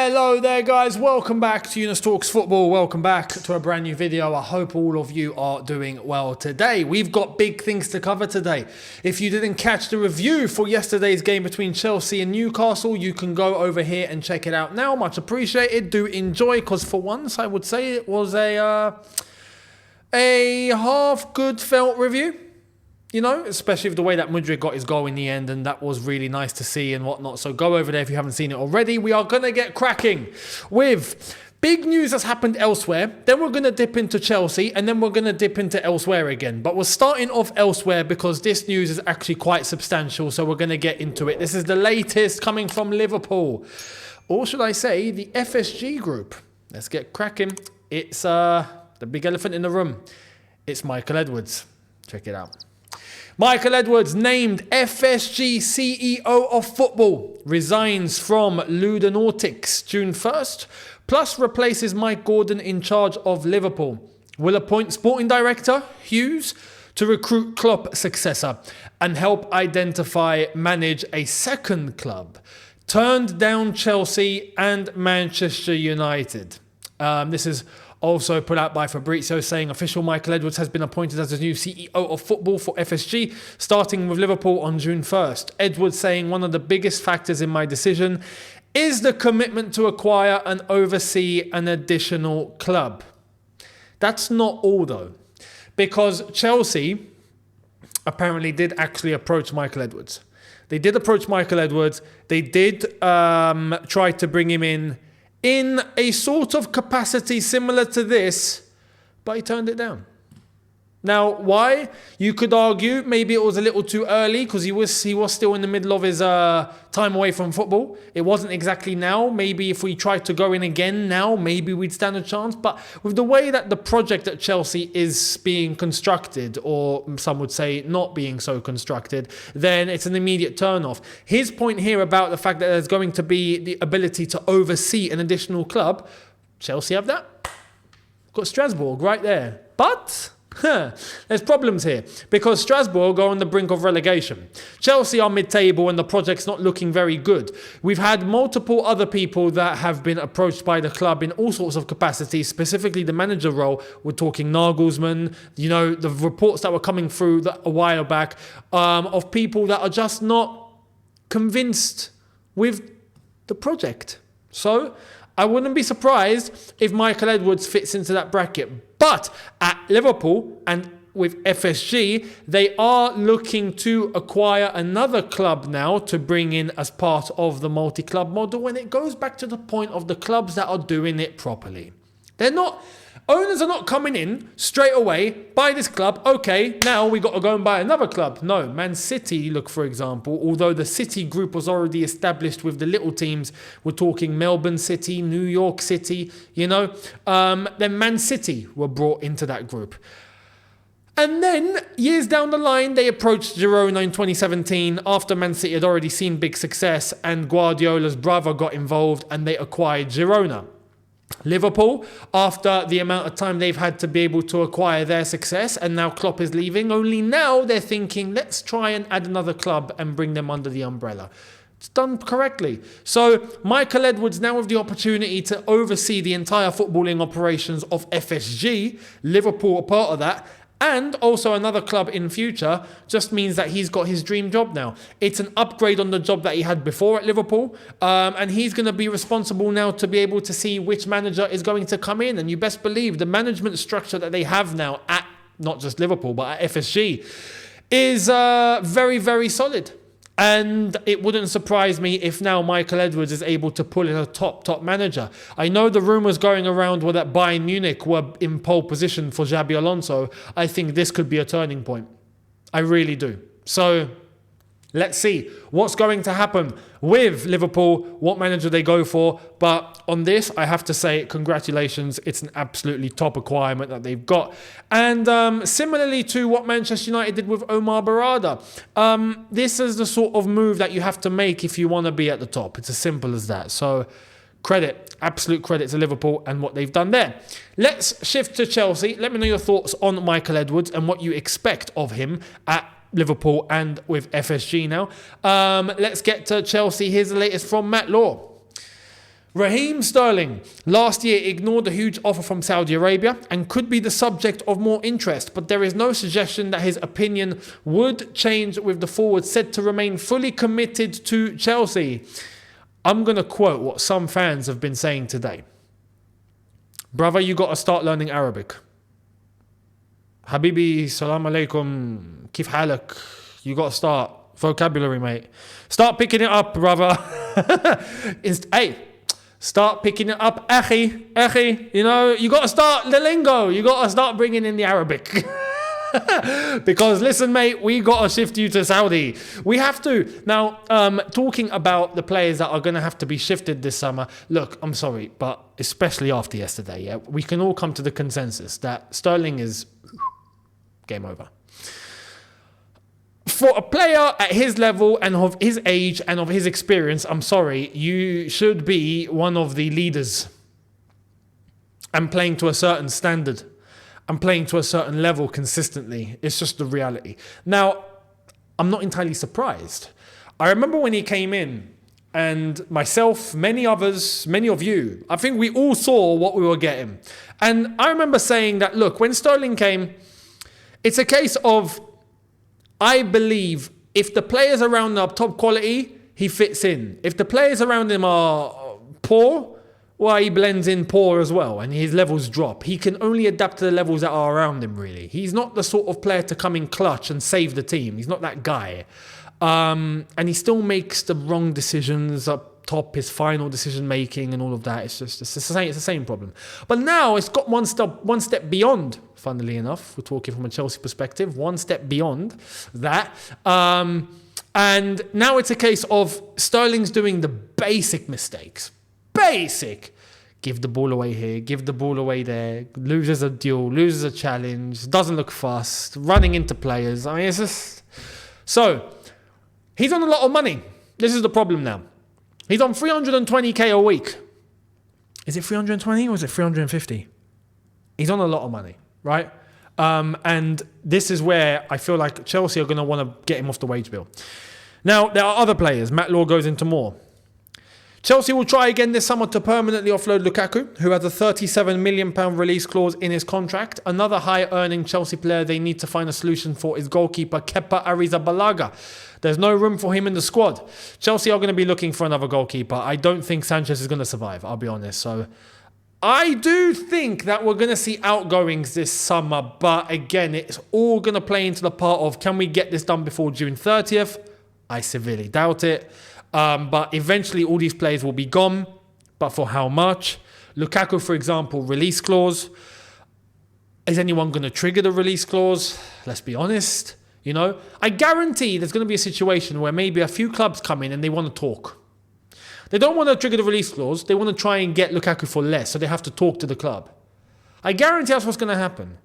Hello there guys, welcome back to Younes Talks Football, welcome back to a brand new video. I hope all of you are doing well today. We've got big things to cover today. If you didn't catch the review for yesterday's game between Chelsea and Newcastle, you can go over here and check it out now. Much appreciated, do enjoy, because for once I would say it was a half good felt review. You know, especially with the way that Mudryk got his goal in the end, and that was really nice to see and whatnot. So go over there if you haven't seen it already. We are going to get cracking with big news that's happened elsewhere. Then we're going to dip into Chelsea, and then we're going to dip into elsewhere again. But we're starting off elsewhere because this news is actually quite substantial, so we're going to get into it. This is the latest coming from Liverpool. Or should I say, the FSG group. Let's get cracking. It's the big elephant in the room. It's Michael Edwards. Check it out. Michael Edwards, named FSG CEO of Football, resigns from Ludogorets June 1st, plus replaces Mike Gordon in charge of Liverpool. Will appoint sporting director Hughes to recruit Klopp's successor and help manage a second club. Turned down Chelsea and Manchester United. This is also put out by Fabrizio, saying official Michael Edwards has been appointed as the new CEO of Football for FSG, starting with Liverpool on June 1st. Edwards saying one of the biggest factors in my decision is the commitment to acquire and oversee an additional club. That's not all though, because Chelsea apparently did actually approach Michael Edwards. They did approach Michael Edwards. They did try to bring him in a sort of capacity similar to this, but he turned it down. Now, why? You could argue maybe it was a little too early because he was still in the middle of his time away from football. It wasn't exactly now. Maybe if we tried to go in again now, maybe we'd stand a chance. But with the way that the project at Chelsea is being constructed, or some would say not being so constructed, then it's an immediate turn-off. His point here about the fact that there's going to be the ability to oversee an additional club, Chelsea have that. Got Strasbourg right there. But there's problems here because Strasbourg are on the brink of relegation. Chelsea are mid-table and the project's not looking very good. We've had multiple other people that have been approached by the club in all sorts of capacities, specifically the manager role. We're talking Nagelsmann, you know, the reports that were coming through a while back of people that are just not convinced with the project. So I wouldn't be surprised if Michael Edwards fits into that bracket. But at Liverpool and with FSG, they are looking to acquire another club now to bring in as part of the multi-club model. And it goes back to the point of the clubs that are doing it properly. Owners are not coming in straight away, buy this club, okay, now we got to go and buy another club. No, Man City, look, for example, although the City group was already established with the little teams, we're talking Melbourne City, New York City, you know, then Man City were brought into that group. And then, years down the line, they approached Girona in 2017 after Man City had already seen big success and Guardiola's brother got involved and they acquired Girona. Liverpool, after the amount of time they've had to be able to acquire their success, and now Klopp is leaving, only now they're thinking, let's try and add another club and bring them under the umbrella. It's done correctly. So Michael Edwards now with the opportunity to oversee the entire footballing operations of FSG, Liverpool are part of that, and also another club in future, just means that he's got his dream job now. It's an upgrade on the job that he had before at Liverpool, and he's going to be responsible now to be able to see which manager is going to come in. And you best believe the management structure that they have now at not just Liverpool but at FSG is very, very solid. And it wouldn't surprise me if now Michael Edwards is able to pull in a top manager. I know the rumours going around were that Bayern Munich were in pole position for Xabi Alonso. I think this could be a turning point. I really do. So let's see what's going to happen with Liverpool, what manager they go for. But on this, I have to say, congratulations. It's an absolutely top acquirement that they've got. And similarly to what Manchester United did with Omar Barada, this is the sort of move that you have to make if you want to be at the top. It's as simple as that. So absolute credit to Liverpool and what they've done there. Let's shift to Chelsea. Let me know your thoughts on Michael Edwards and what you expect of him at Liverpool and with FSG now. Let's get to Chelsea. Here's the latest from Matt Law. Raheem Sterling last year ignored the huge offer from Saudi Arabia and could be the subject of more interest, but there is no suggestion that his opinion would change, with the forward said to remain fully committed to Chelsea. I'm going to quote what some fans have been saying today. Brother, you got to start learning Arabic. Habibi, salam alaikum, kif halak. You got to start vocabulary, mate. Start picking it up, brother. Hey, start picking it up, akhi. You know, you got to start the lingo. You got to start bringing in the Arabic. Because listen, mate, we got to shift you to Saudi. We have to. Now, talking about the players that are going to have to be shifted this summer, look, I'm sorry, but especially after yesterday, yeah, we can all come to the consensus that Sterling is game over. For a player at his level and of his age and of his experience, I'm sorry, you should be one of the leaders and playing to a certain standard and playing to a certain level consistently. It's just the reality. Now, I'm not entirely surprised. I remember when he came in, and myself, many others, many of you, I think we all saw what we were getting. And I remember saying that, look, when Sterling came, it's a case of, I believe if the players around him are top quality, he fits in. If the players around him are poor, well, he blends in poor as well, and his levels drop. He can only adapt to the levels that are around him, really. He's not the sort of player to come in clutch and save the team. He's not that guy. And he still makes the wrong decisions up top, his final decision-making and all of that. It's the same problem. But now it's got one step beyond, funnily enough. We're talking from a Chelsea perspective, one step beyond that. And now it's a case of Sterling's doing the basic mistakes. Basic. Give the ball away here, give the ball away there, loses a duel, loses a challenge, doesn't look fast, running into players. I mean, it's just... So, he's on a lot of money. This is the problem now. He's on 320k a week. Is it 320 or is it 350? He's on a lot of money, right? And this is where I feel like Chelsea are going to want to get him off the wage bill. Now, there are other players. Matt Law goes into more. Chelsea will try again this summer to permanently offload Lukaku, who has a £37 million release clause in his contract. Another high-earning Chelsea player they need to find a solution for is goalkeeper Kepa Arrizabalaga. There's no room for him in the squad. Chelsea are going to be looking for another goalkeeper. I don't think Sanchez is going to survive, I'll be honest. So I do think that we're going to see outgoings this summer. But again, it's all going to play into the part of, can we get this done before June 30th? I severely doubt it. But eventually all these players will be gone. But for how much? Lukaku, for example, release clause. Is anyone going to trigger the release clause? Let's be honest. You know, I guarantee there's going to be a situation where maybe a few clubs come in and they want to talk. They don't want to trigger the release clause. They want to try and get Lukaku for less. So they have to talk to the club. I guarantee that's what's going to happen.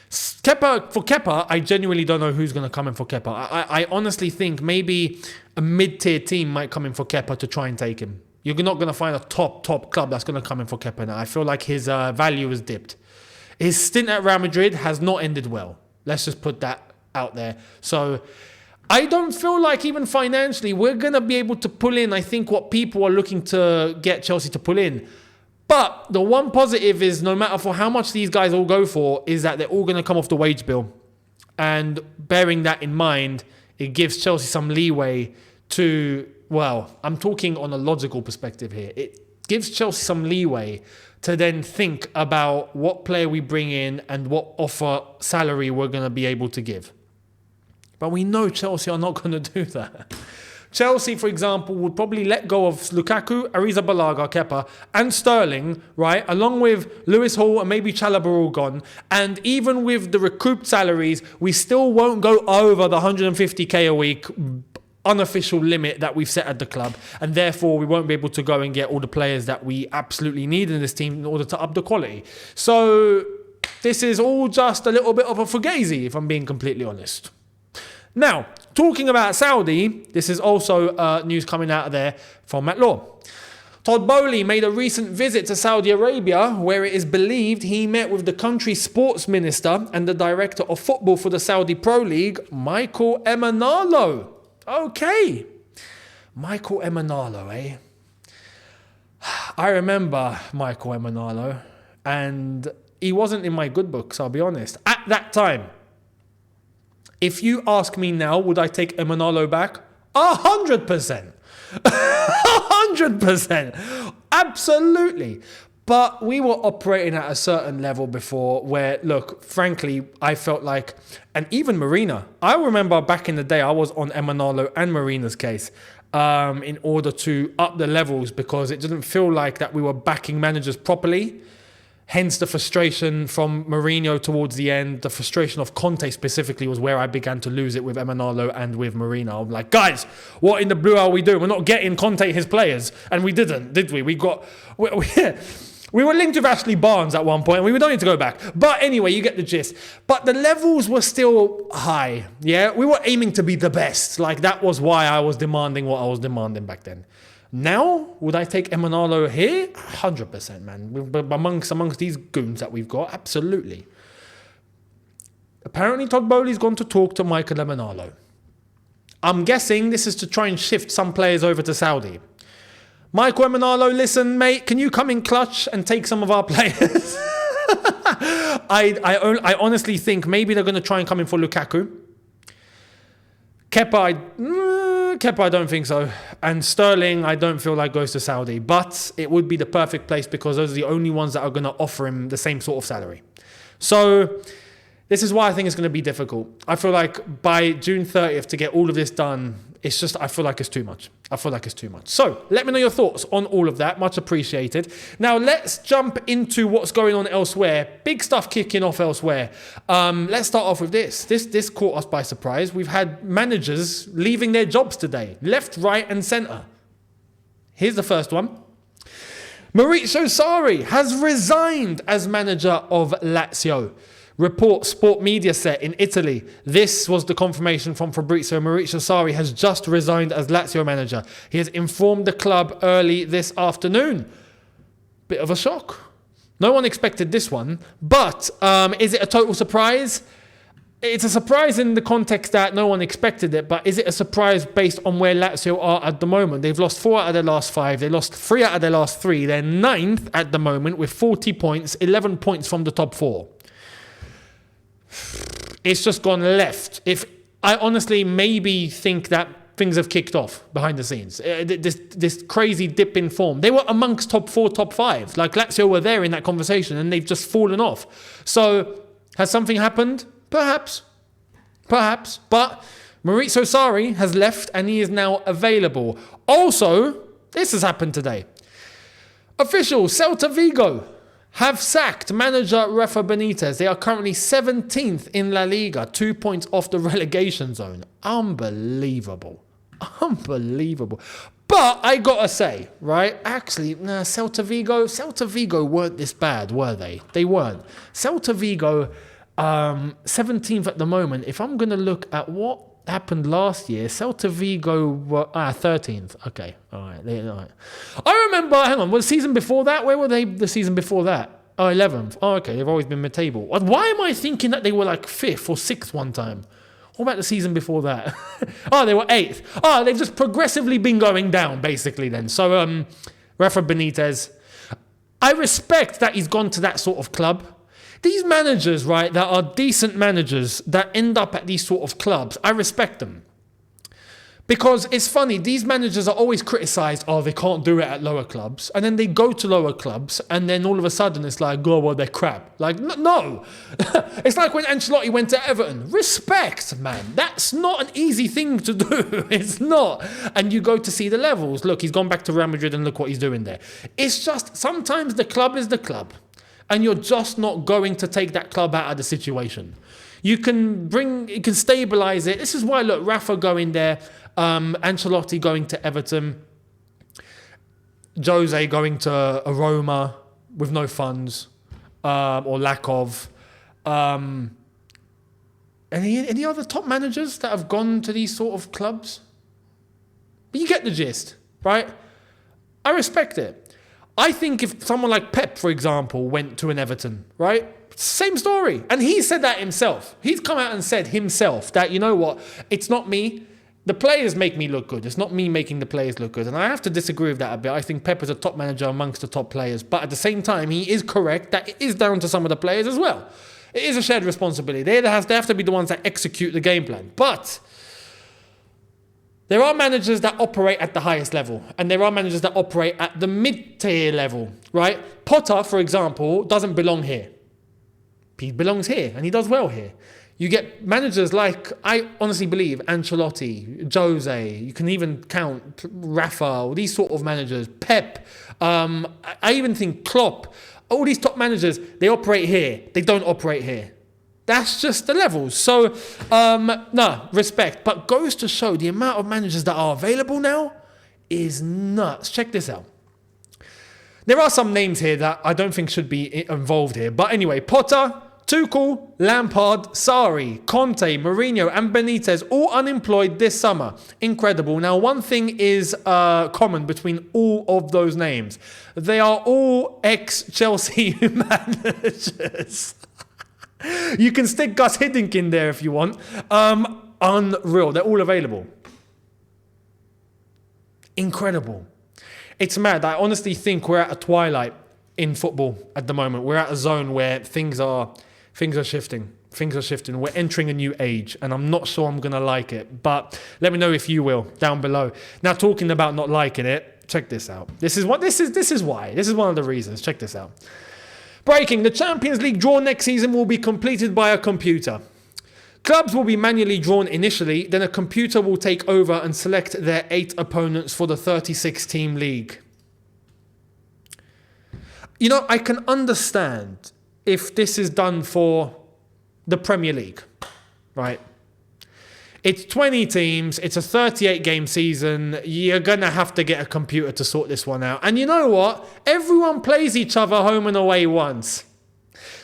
For Kepa, I genuinely don't know who's going to come in for Kepa. I honestly think maybe a mid-tier team might come in for Kepa to try and take him. You're not going to find a top club that's going to come in for Kepa now. I feel like his value has dipped. His stint at Real Madrid has not ended well. Let's just put that out there. So I don't feel like even financially we're going to be able to pull in, I think, what people are looking to get Chelsea to pull in. But the one positive is, no matter for how much these guys all go for, is that they're all going to come off the wage bill. And bearing that in mind, it gives Chelsea some leeway to, well, I'm talking on a logical perspective here. It gives Chelsea some leeway to then think about what player we bring in and what offer salary we're going to be able to give. But we know Chelsea are not going to do that. Chelsea, for example, would probably let go of Lukaku, Arrizabalaga, Kepa, and Sterling, right? Along with Lewis Hall and maybe Chalobah all gone. And even with the recouped salaries, we still won't go over the 150k a week unofficial limit that we've set at the club. And therefore, we won't be able to go and get all the players that we absolutely need in this team in order to up the quality. So this is all just a little bit of a fugazi, if I'm being completely honest. Now, talking about Saudi, this is also news coming out of there from Matt Law. Todd Boehly made a recent visit to Saudi Arabia, where it is believed he met with the country's sports minister and the director of football for the Saudi Pro League, Michael Emenalo. Okay. Michael Emenalo, eh? I remember Michael Emenalo, and he wasn't in my good books, I'll be honest. At that time, if you ask me now, would I take Emenalo back? 100%. 100%. Absolutely. But we were operating at a certain level before where, look, frankly, I felt like, and even Marina, I remember back in the day, I was on Emenalo and Marina's case in order to up the levels because it didn't feel like that we were backing managers properly. Hence the frustration from Mourinho towards the end. The frustration of Conte specifically was where I began to lose it with Emenalo and with Mourinho. I'm like, guys, what in the blue are we doing? We're not getting Conte his players. And we didn't, did we? We were linked with Ashley Barnes at one point, and we don't need to go back. But anyway, you get the gist. But the levels were still high, yeah? We were aiming to be the best. Like, that was why I was demanding what I was demanding back then. Now, would I take Emenalo here? 100%, man. Amongst these goons that we've got, absolutely. Apparently, Todd Bowley's gone to talk to Michael Emenalo. I'm guessing this is to try and shift some players over to Saudi. Michael Emenalo, listen, mate, can you come in clutch and take some of our players? I honestly think maybe they're going to try and come in for Lukaku. Kepa, I don't think so. And Sterling, I don't feel like goes to Saudi. But it would be the perfect place because those are the only ones that are going to offer him the same sort of salary. So this is why I think it's going to be difficult. I feel like by June 30th to get all of this done, it's just, I feel like it's too much. So let me know your thoughts on all of that. Much appreciated. Now let's jump into what's going on elsewhere. Big stuff kicking off elsewhere. Let's start off with this. This caught us by surprise. We've had managers leaving their jobs today. Left, right and centre. Here's the first one. Maurizio Sarri has resigned as manager of Lazio. Report Sport Media set in Italy. This was the confirmation from Fabrizio. Maurizio Sarri has just resigned as Lazio manager. He has informed the club early this afternoon. Bit of a shock. No one expected this one. But is it a total surprise? It's a surprise in the context that no one expected it. But is it a surprise based on where Lazio are at the moment? They've lost 4 out of their last 5. They lost 3 out of their last 3. They're 9th at the moment with 40 points, 11 points from the top 4. It's just gone left. If I honestly maybe think that things have kicked off behind the scenes. This crazy dip in form. They were amongst top 4, top 5. Like Lazio were there in that conversation and they've just fallen off. So has something happened? Perhaps. But Maurizio Sarri has left and he is now available. Also, this has happened today. Official Celta Vigo have sacked manager Rafa Benitez. They are currently 17th in La Liga, 2 points off the relegation zone. Unbelievable. But I gotta say, right? Actually, Celta Vigo weren't this bad, were they? They weren't. Celta Vigo, 17th at the moment. If I'm gonna look at what happened last year, Celta Vigo were 13th. Okay, all right. I remember, hang on, was the season before that? Where were they the season before that? 11th. Oh, okay, they've always been mid-table. Why am I thinking that they were like 5th or 6th one time? What about the season before that? They were 8th. They've just progressively been going down, basically then. So, Rafa Benitez, I respect that he's gone to that sort of club. These managers, right, that are decent managers that end up at these sort of clubs, I respect them. Because it's funny, these managers are always criticised, they can't do it at lower clubs. And then they go to lower clubs and then all of a sudden it's like, they're crap. Like, no. It's like when Ancelotti went to Everton. Respect, man. That's not an easy thing to do. It's not. And you go to see the levels. Look, he's gone back to Real Madrid and look what he's doing there. It's just, sometimes the club is the club. And you're just not going to take that club out of the situation. You can stabilise it. This is why, look, Rafa going there, Ancelotti going to Everton, Jose going to Roma with no funds or lack of. Any other top managers that have gone to these sort of clubs? But you get the gist, right? I respect it. I think if someone like Pep, for example, went to an Everton, right? Same story. And he said that himself. He's come out and said himself that, you know what, it's not me. The players make me look good. It's not me making the players look good. And I have to disagree with that a bit. I think Pep is a top manager amongst the top players. But at the same time, he is correct that it is down to some of the players as well. It is a shared responsibility. They have to be the ones that execute the game plan. But there are managers that operate at the highest level. And there are managers that operate at the mid-tier level, right? Potter, for example, doesn't belong here. He belongs here, and he does well here. You get managers like, I honestly believe, Ancelotti, Jose, you can even count Rafa, these sort of managers, Pep, I even think Klopp, all these top managers, they operate here, they don't operate here. That's just the levels. So, respect. But goes to show the amount of managers that are available now is nuts. Check this out. There are some names here that I don't think should be involved here. But anyway, Potter, Tuchel, Lampard, Sarri, Conte, Mourinho and Benitez all unemployed this summer. Incredible. Now, one thing is common between all of those names. They are all ex-Chelsea managers. You can stick Gus Hiddink in there if you want. Unreal. They're all available. Incredible. It's mad. I honestly think we're at a twilight in football at the moment. We're at a zone where things are shifting. Things are shifting. We're entering a new age, and I'm not sure I'm going to like it. But let me know if you will down below. Now, talking about not liking it, check this out. This is why. This is one of the reasons. Check this out. Breaking: the Champions League draw next season will be completed by a computer. Clubs will be manually drawn initially, then a computer will take over and select their 8 opponents for the 36-team league. You know, I can understand if this is done for the Premier League, right? It's 20 teams, it's a 38-game season, you're going to have to get a computer to sort this one out. And you know what? Everyone plays each other home and away once.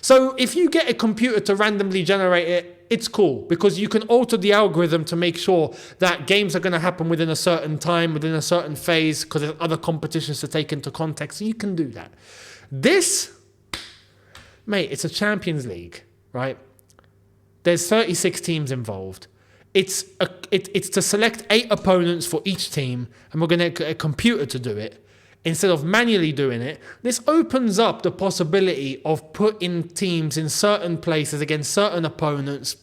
So if you get a computer to randomly generate it, it's cool because you can alter the algorithm to make sure that games are going to happen within a certain time, within a certain phase, because there's other competitions to take into context. So you can do that. This, mate, it's a Champions League, right? There's 36 teams involved. It's to select 8 opponents for each team, and we're going to get a computer to do it instead of manually doing it. This opens up the possibility of putting teams in certain places against certain opponents.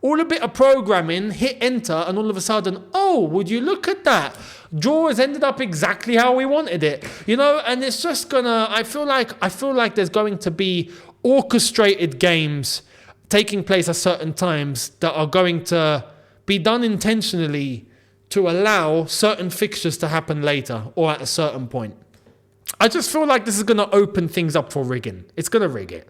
All a bit of programming, hit enter, and all of a sudden, oh, would you look at that? Draw has ended up exactly how we wanted it, you know. And it's just gonna. I feel like there's going to be orchestrated games taking place at certain times that are going to be done intentionally to allow certain fixtures to happen later or at a certain point. I just feel like this is going to open things up for rigging. It's going to rig it.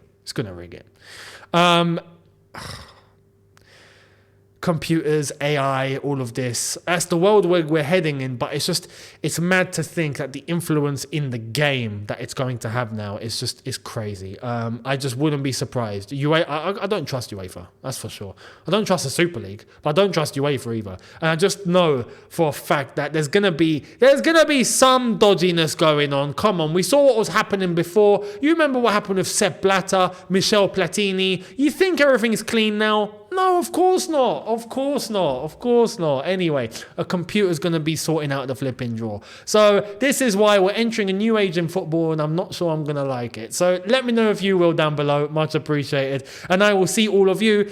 Computers, AI, all of this. That's the world we're heading in, but it's mad to think that the influence in the game that it's going to have now is crazy. I just wouldn't be surprised. I don't trust UEFA, that's for sure. I don't trust the Super League, but I don't trust UEFA either. And I just know for a fact that there's gonna be some dodginess going on. Come on, we saw what was happening before. You remember what happened with Sepp Blatter, Michel Platini. You think everything's clean now? No, of course not. Anyway, a computer's going to be sorting out the flipping draw. So this is why we're entering a new age in football, and I'm not sure I'm going to like it. So let me know if you will down below. Much appreciated. And I will see all of you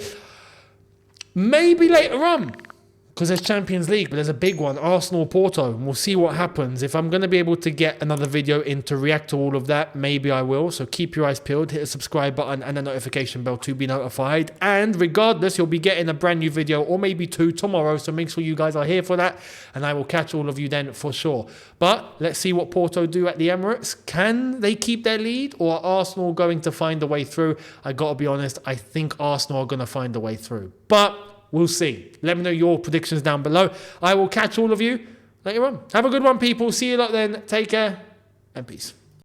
maybe later on, because there's Champions League, but there's a big one, Arsenal-Porto, and we'll see what happens. If I'm going to be able to get another video in to react to all of that, maybe I will. So keep your eyes peeled, hit the subscribe button and the notification bell to be notified. And regardless, you'll be getting a brand new video, or maybe 2 tomorrow, so make sure you guys are here for that, and I will catch all of you then for sure. But let's see what Porto do at the Emirates. Can they keep their lead, or are Arsenal going to find a way through? I got to be honest, I think Arsenal are going to find a way through. But we'll see. Let me know your predictions down below. I will catch all of you later on. Have a good one, people. See you lot then. Take care and peace.